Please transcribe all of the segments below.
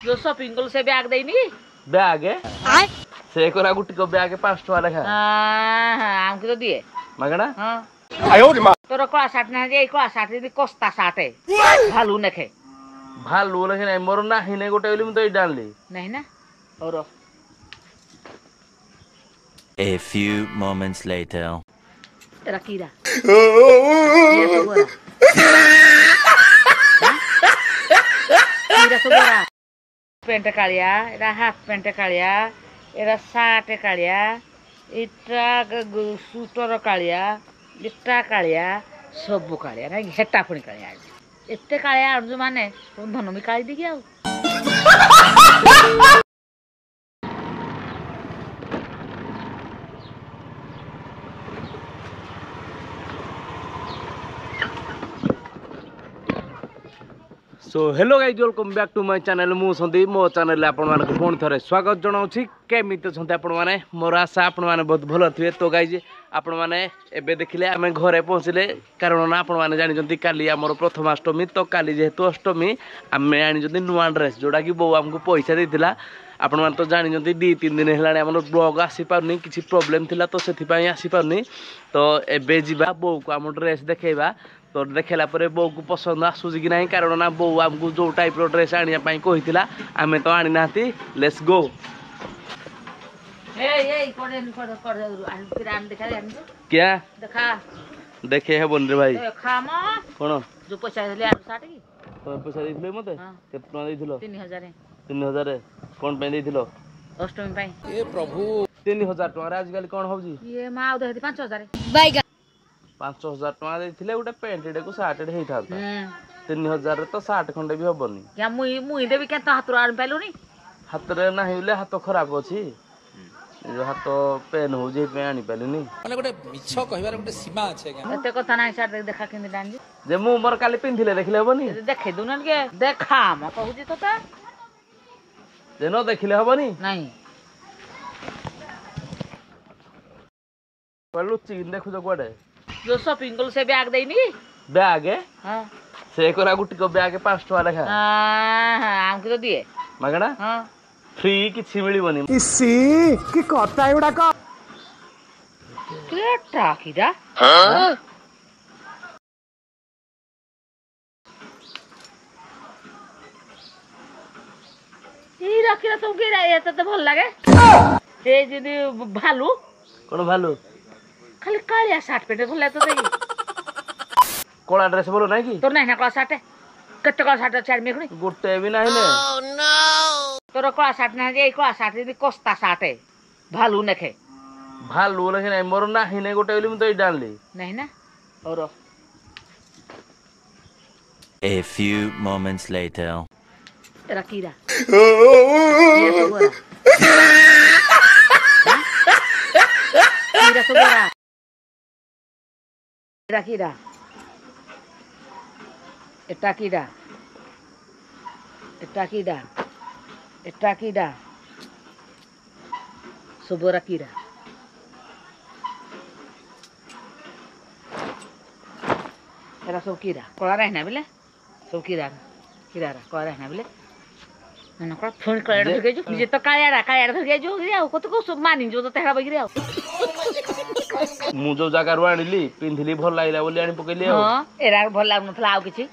जो शॉपिंग कल से बैग देनी बैग से कोरा गुटी को बैग 5 टका लेखा हां हमके तो दिए मागना हां आयो रे मां तोर कला साट ना जे कला साट दी कोस्ता साट है भालू नखे भालू लेखे नहीं मोर ना हिने गोटे बोली म तो डालली नहीं ना और A few moments later. तेरा कीड़ा ये सब बोरा कीड़ा सब बोरा पेंट कालिया एरा हाफ पेंट कालिया एरा शर्ट कालिया इटा सूटर कालिया इटा कालिया सब कालिया ना हेटा पुणी कालिया एते कालिया अर्जु माने धन मी काली दी आ सो hello guys welcome back to my channel मु संदीप मो चैनल आपण मानक पुणी थरे स्वागत जनाउछि केमिति छथि आपण माने मोर आशा आपण माने बहुत भलो थिए। तो गाइज आपण माने एबे देखिले आमे घरे पहुँचले कारण ना आपण माने जानि जंती काली हमर प्रथमाष्टमी तो काली जेहेतु अष्टमी आमे आनि जंती नुवा ड्रेस जोडा कि बो हमको पैसा देथिला आपण माने तो जानि जंती 2-3 दिन हेलाने हमर ब्लॉग आसी पारनी किछि प्रॉब्लम थिला तो सेथि पई आसी पारनी तो एबे जिबा बो को हम ड्रेस देखेबा तो देखला परे बो को पसंद आसुजी कि नहीं कारण ना बो हमको जो टाइप रो ड्रेस आनिया पई कहिथिला आमे तो आनि नाथि लेट्स गो ए कोडे फिर आन देखा क्या देखा देखे है बोल रे भाई देखा म कोन जो पैसा देले आन साट की तो पैसा देथिले मते केतना देथिलो 3000 3000 कोन पे देथिलो अष्टमी पई ए प्रभु 3000 टका आज काल कोन होजी ये मा आ देती 5000 बाइगा 5000 टका देथिले उटा पेंटेड को शार्टेड हेई था 3000 तो 60 खंडे भी होबनी क्या मुई देबी के तो हाथ आन पाइलुनी हाथ रे ना हेले हाथ खराब अछि जो हाथ पेन हो जे पे आनी पाइलुनी माने गोटे मिछ कहिबार गोटे सीमा अछि के एते कथा नाही साट देखा केंदी डांजी जे मु मोर काली पिंधिले देखले होबनी देखे दुनन के देखा म कहूजी तो ता जे न देखले होबनी नहीं पल्लू चीन देखु जो कोडे जो शॉपिंग कल से बैग देनी बैग हां से कोरा गुटी को बैग 5 टका लेखा हां हमके तो दिए मागना हां फ्री किछि मिलिबनी इसी की कहता एडा का केटा किदा हां ई रखिला तुमके ये तो भल लागे से जदी भालू कोन भालू खाली कालिया साट पेटे भल तो देखी कोला ड्रेस बोलो नाही की तोर नाही ना कला साट कत्ते कला साट चार मेखणी गुटे भी नाही ने तोर कला साट ना जे कला साट दी कोस्ता साट है भालू नखे भालू लेखे नहीं मोर ना हिने गोटे बोली म तो डालली नहीं ना और A few moments later. तेरा कीड़ा ये सब बोरा कीड़ा सब बोरा तेरा कीड़ा एटा कीड़ा एटा कीड़ा एटा कीड़ा सब बोरा कीड़ा तेरा सब कीड़ा कला रहना बिले सब कीड़ा कीड़ा कला रहना बिले ना को फोन कर धर जो जे तो काया धर के जो रे को तो सब मानि जो तो तेरा बगी रे मु जो जगह रो आनिली पिंधिली भल लागिला बोली आनी पकेली हां एरा भल लागु नथला आ किछि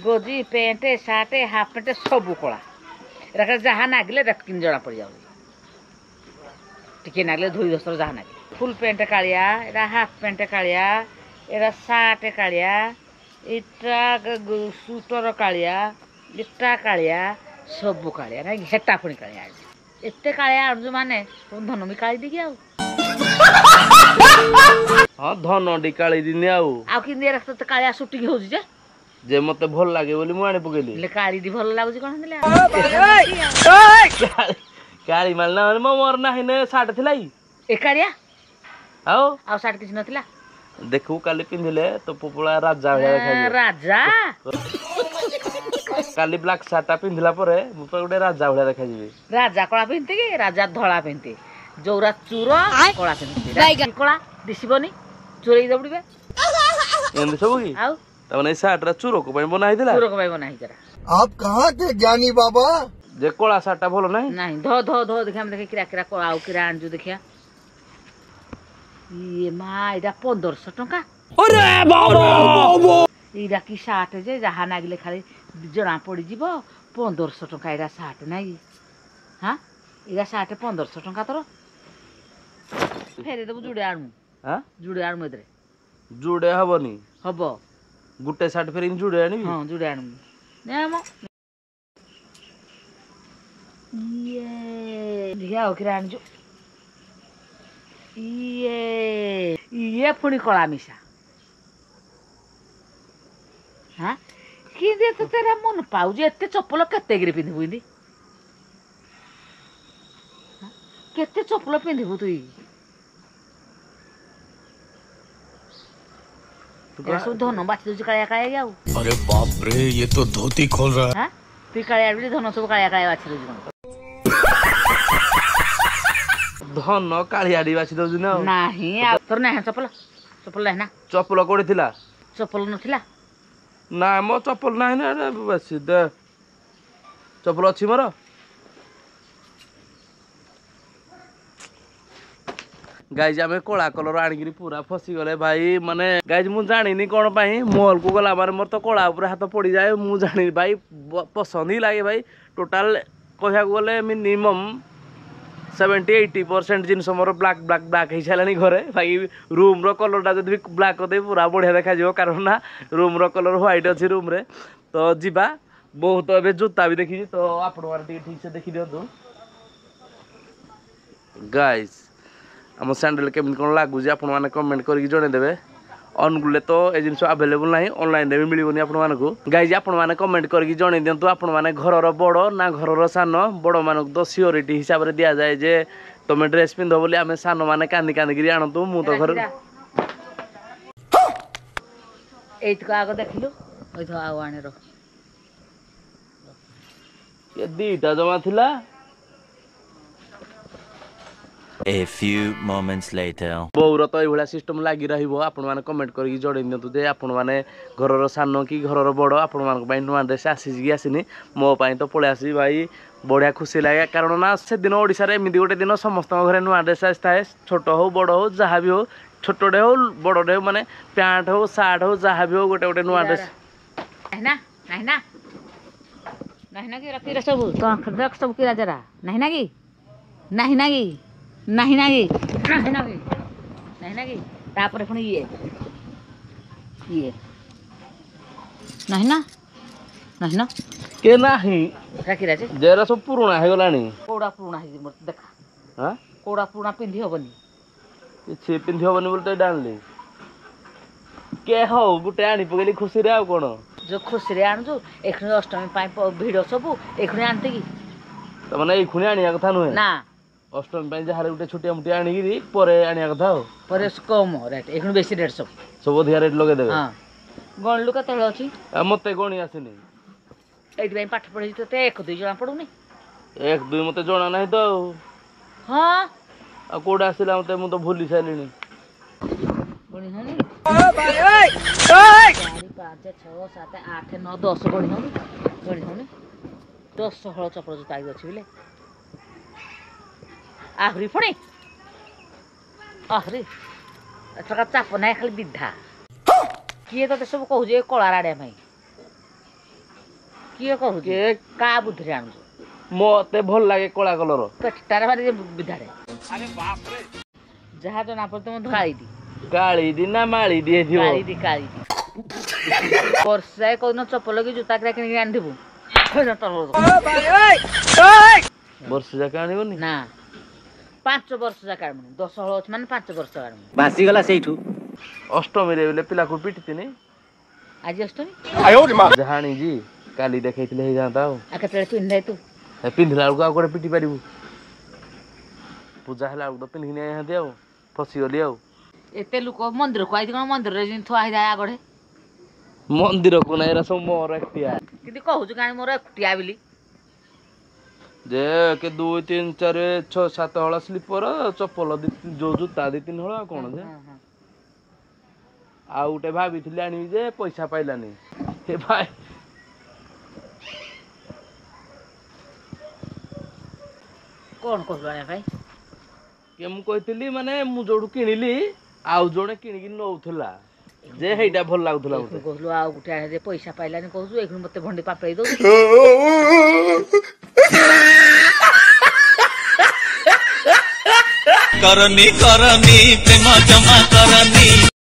goji pant shirt half pant सब कोला एरा जहा नागले देख किन जणा पड़ जाउ टिके नागले धोई दसर जहा नागले फुल पेंट कालिया एरा हाफ पेंट कालिया एरा शर्ट कालिया इटा सूटर कालिया इटा कालिया सब कालिया ना हेटा पुणी कालिया एते कालिया अर्जु माने धन मी काली दी आ हां धन डिकाली दिने आ कि दे रखत कालिया शूटिंग होजी जे मते भल लागे बोली मु आनी पकेली ले काली दी भल लागुजी कोन दिले काली माल ना मोर ना हिने साट थिलाई ए कालिया आओ साट किछ नथिला देखू काली पिंधिले तो पोपला राजा होया देखा राजा काली ब्लैक साटा पिंधिला परे मु पर गोटे राजा होया देखा जीवी राजा कोला पिंते कि राजा धळा पिंते जोरा चूरो कोला पिंते कोला दिसिबनी चोरी दबड़ीबे एंद सब की आउ तने साट रा चूरो को बना हिदिला चूरो को बना हिजरा आप कहां के ज्ञानी बाबा ଯେ କଳା ସାର୍ଟଟା ଭଲ ନାହିଁ ନାହିଁ ଧ ଧ ଧ ଦେଖିଆ ଆମେ ଦେଖି କିରା କିରା ଆଉ କିରା ଆଣିଛୁ ଦେଖିଆ ଇଏ ମା ଏଇଟା 1500 ଟଙ୍କା ଏଇଟା କି ସାର୍ଟ ଯେ ଯାହା ନାଗିଲେ ଖାଲି ଜଣା ପଡ଼ିଯିବ 1500 ଟଙ୍କା ଏଇଟା ସାର୍ଟ ନାଇଁ ହାଁ ଏଇଟା ସାର୍ଟ 1500 ଟଙ୍କା ତୋର ଫେରେଇଦେବୁ ଯୁଡ଼େ ଆଣୁ ହାଁ ଯୁଡ଼େ ଆଣୁ ଏଥିରେ ଯୁଡ଼େ ହବନି ହବ ଗୋଟେ ସାର୍ଟ ଫେରିକି ଯୁଡ଼େ ଆଣିବି ହଁ ଯୁଡ଼େ ଆଣୁ ନେ ମ ଇଏ ଦେଖିଆ ଆଉ କିରା ଆଣିଛୁ ଇଏ ଇଏ ପୁଣି କଳା ମିଶା ହାଁ କିନ୍ତୁ ତୋତେ ଏରା ମନ ପାଉଛି ଏତେ ଚପଲ କେତେକିରି ପିନ୍ଧିବୁ ଏମିତି କେତେ ଚପଲ ପିନ୍ଧିବୁ ତୁ ଏରା ସବୁ ଧନ ବାଛି ଦଉଛି କାଳିଆ କାଳିଆ ଆଉ अरे बाप रे ये तो धोती खोल रहा है ହାଁ ତୁଇ କାଳିଆ ବୋଲି ଧନ ସବୁ କାଳିଆ କାଳିଆ ବାଛି ଦଉଛି କଣ ଧନ କାଳିଆଡି ବାଛି ଦଉଛି ନା ଆଉ ନାହିଁ ଆଉ ତୋର ନାହିଁ ଚପଲ ଚପଲ ନାହିଁ ନା ଚପଲ କୋଉଠି ଥିଲା ଚପଲ ନଥିଲା ନା ମୋ ଚପଲ ନାହିଁ ନା ଏଟା ବାସି ଦେ ଚପଲ ଅଛି ମୋର ଗାଇଜ ଆମେ କଳା କଲର ଆଣିକିରି ପୁରା ଫସିଗଲେ ଭାଇ ମାନେ ଗାଇଜ ମୁଁ ଜାଣିନି କ'ଣ ପାଇଁ ମହଲକୁ ଗଲା ମାନେ ମୋର ତ କଳା ଉପରେ ହାତ ପଡ଼ିଯାଏ ମୁଁ ଜାଣିନି ଭାଇ ପସନ୍ଦ ହିଁ ଲାଗେ ଭାଇ ଟୋଟାଲ କହିବାକୁ ଗଲେ ମିନିମମ୍ 70-80% ଜିନିଷ ମୋର ବ୍ଲାକ୍ ବ୍ଲାକ୍ ବ୍ଲାକ୍ ହେଇସାରିଲାଣି ଘରେ ଭାଇ ରୁମ୍ର କଲରଟା ଯଦି ବି ବ୍ଲାକ୍ କରିଦେବି ପୁରା ବଢ଼ିଆ ଦେଖାଯିବ କାରଣ ନା ରୁମ୍ର କଲର ହ୍ୱାଇଟ୍ ଅଛି ରୁମ୍ରେ ତ ଯିବା ବହୁତ ଏବେ ଜୋତା ବି ଦେଖିଛି ତ ଆପଣମାନେ ଟିକେ ଠିକ୍ସେ ଦେଖିଦିଅନ୍ତୁ ଗାଇଜ ଆମ ସ୍ୟାଣ୍ଡେଲ୍ କେମିତି କ'ଣ ଲାଗୁଛି ଆପଣମାନେ କମେଣ୍ଟ କରିକି ଜଣେଇଦେବେ ଅନୁଗୁଳରେ ତ ଏ ଜିନିଷ ଆଭେଲେବୁଲ୍ ନାହିଁ ଅନଲାଇନ୍ରେ ବି ମିଳିବନି ଆପଣମାନଙ୍କୁ ଗାଇଜ ଆପଣମାନେ କମେଣ୍ଟ କରିକି ଜଣେଇ ଦିଅନ୍ତୁ ଆପଣମାନେ ଘରର ବଡ଼ ନା ଘରର ସାନ ବଡ଼ମାନଙ୍କୁ ତ ସିଓରିଟି ହିସାବରେ ଦିଆଯାଏ ଯେ ତମେ ଡ୍ରେସ୍ ପିନ୍ଧ ବୋଲି ଆମେ ସାନମାନେ କାନ୍ଦି କାନ୍ଦିକିରି ଆଣନ୍ତୁ ମୁଁ ତ ଘରେ ଏଇଥିକ ଆଗ ଦେଖିଲୁ ଏଇଥିକ ଆଉ ଆଣି ରଖ ଦିଟା ଜମା ଥିଲା A few moments later. ବୋଉର ତ ଏଇଭଳିଆ ସିଷ୍ଟମ ଲାଗି ରହିବ ଆପଣମାନେ କମେଣ୍ଟ କରିକି ଜଣେଇ ଦିଅନ୍ତୁ ଯେ ଆପଣମାନେ ଘରର ସାନ କି ଘରର ବଡ଼ ଆପଣମାନଙ୍କ ପାଇଁ ନୂଆ ଡ୍ରେସ୍ ଆସିଛି କି ଆସିନି ମୋ ପାଇଁ ତ ପଳେଇ ଆସିବି ଭାଇ ବଢ଼ିଆ ଖୁସି ଲାଗେ କାରଣ ନା ସେଦିନ ଓଡ଼ିଶାରେ ଏମିତି ଗୋଟେ ଦିନ ସମସ୍ତଙ୍କ ଘରେ ନୂଆ ଡ୍ରେସ୍ ଆସିଥାଏ ଛୋଟ ହଉ ବଡ଼ ହଉ ଯାହା ବି ହଉ ଛୋଟଟେ ହଉ ବଡ଼ଟେ ହଉ ମାନେ ପ୍ୟାଣ୍ଟ ହଉ ସାର୍ଟ ହଉ ଯାହା ବି ହଉ ଗୋଟେ ଗୋଟେ ନୂଆ ଡ୍ରେସ୍ ନାହିଁ ନା ନାହିଁ ନା ନାହିଁ ନା କି ରଖିର ସବୁ ରଖ ସବୁ କିରା ଜରା ନାହିଁ ନା କି ନାହିଁ ନା କି ନାହିଁ ନା କି ନାହିଁ ନା କି ନାହିଁ ନା କି ତାପରେ ପୁଣି ଇଏ ନାହିଁ ନା ନାହିଁ ନା କେ ନାହିଁ ରାଖିରା ଯେ ଯେରା ସବୁ ପୁରୁଣା ହେଇଗଲାଣି କୋଉଟା ପୁରୁଣା ହେଇଛି ମୋର ଦେଖା ହଁ କୋଉଟା ପୁରୁଣା ପିନ୍ଧି ହବନି କିଛି ପିନ୍ଧି ହବନି ବୋଲି ତ ଏଇଟା ଆଣିଲି କେ ହଉ ଗୋଟେ ଆଣି ପକେଇଲି ଖୁସିରେ ଆଉ କ'ଣ ଯୋଉ ଖୁସିରେ ଆଣୁଛୁ ଏଖୁଣି ଅଷ୍ଟମୀ ପାଇଁ ଭିଡ଼ ସବୁ ଏଖୁଣି ଆଣିତେ କି ତାମାନେ ଏଇ ଖୁଣି ଆଣିବା କଥା ନୁହେଁ ନା ଅଷ୍ଟମୀ ପାଇଁ ଯାହାର ଗୋଟେ ଛୋଟିଆ ମୋଟିଆ ଆଣିକିରି ପରେ ଆଣିବା କଥା ଆଉ ପରେ କମ ରେଟ୍ ଏଖୁଣି ବେଶୀ ରେଟ୍ ସବୁ ସବୁ ଅଧିକା ରେଟ୍ ଲଗେଇଦେବେ ହଁ ଗଣିଲୁ କେତେବେଳେ ଅଛି ଆଉ ମତେ ଗଣି ଆସିନି ଏଇଥିପାଇଁ ପାଠ ପଢ଼େଇଛି ତୋତେ 1-2 ଜଣା ପଡ଼ୁନି 1-2 ମତେ ଜଣା ନାହିଁ ତ ଆଉ ହଁ ଆଉ କୋଉଟା ଆସିଲା ମତେ ମୁଁ ତ ଭୁଲି ସାରିଲିଣି ଗଣି ହଉନି 4 5 6 7 8 9 10 ଗଣି ହଉନି 10 ହଳ ଚପଲ ଜୋତା ଅଛି ବୋଲେ ଆହୁରି ପୁଣି ଆହୁରି ଏଥର ଚାପ ନାହିଁ ଖାଲି ବିଧା କିଏ ତତେ ସବୁ କହୁଛି ଏ କଳା ରାଡ଼ିଆ ପାଇଁ କିଏ କହୁଛି କା ବୁଦ୍ଧିରେ ଆଣୁଛୁ ମତେ ଭଲ ଲାଗେ କଳା କଲର ପେଟାରେ ଭାରି ବିଧାରେ ଯାହା ଜଣା ପଡୁଛି ମୁଁ କାଳିଦି କାଳିଦି ନା ମାଳିଦି ହେଇଥିବ କାଳିଦି ବର୍ଷାଏ କୋଉଦିନ ଚପଲ କି ଜୋତା କିଣିକି ଆଣିଥିବୁ ବର୍ଷ ଯାକ ଆଣିବନି ନା 5 ବର୍ଷ ଯାକ ଆଣିବୁନି 10 ହଳ ଅଛି ମାନେ 5 ବର୍ଷ ଆଣିବୁ ବାସିଗଲା ସେଇଠୁ ଅଷ୍ଟମୀରେ ବୋଲେ ପିଲାକୁ ପିଟିଥିନି ଆଜି ଅଷ୍ଟମୀ ଯାହା ଆଣିଛି କାଲି ଦେଖେଇଥିଲେ ହେଇଯାନ୍ତା ଆଉ କେତେବେଳେ ପିନ୍ଧେ ତୁ ପିନ୍ଧିଲା ବେଳକୁ ଆଉ ଗୋଟେ ପିଟି ପାରିବୁ ପୂଜା ହେଲା ବେଳକୁ ତ ପିନ୍ଧିକି ନେଇଯାଆନ୍ତି ଆଉ ଫସିଗଲି ଆଉ ଏତେ ଲୋକ ମନ୍ଦିରକୁ ଆଇଛି କଣ ମନ୍ଦିରରେ ଯେମିତି ଥୁଆ ହେଇଥାଏ ଆଗରେ ମନ୍ଦିରକୁ ନାହିଁ ଏରା ସବୁ ମୋର ଏକୁଟିଆ କିନ୍ତୁ କହୁଛୁ କାହିଁ ମୋର ଏକୁଟିଆ ବୋଲି ଯେ 2 3 4 6 7 ହଳ ସ୍ଲିପର ଚପଲ ଯୋଉ ଜୋତା 2-3 ହଳ ଆଉ କ'ଣ ଯେ ଆଉ ଗୋଟେ ଭାବିଥିଲି ଆଣିବି ଯେ ପଇସା ପାଇଲାନି ଏ ଭାଇ कौन कहलु आने भाई के मु कहतिली माने मु जोडू किनिली आउ जणे किनिकी नउथला जे हेइटा भल लागुथला मते कहलु आ गुटे आने दे पैसा पाइलानी कहू एखु मते भंडी पापड़ाई दो करनी करनी प्रेम जमा करनी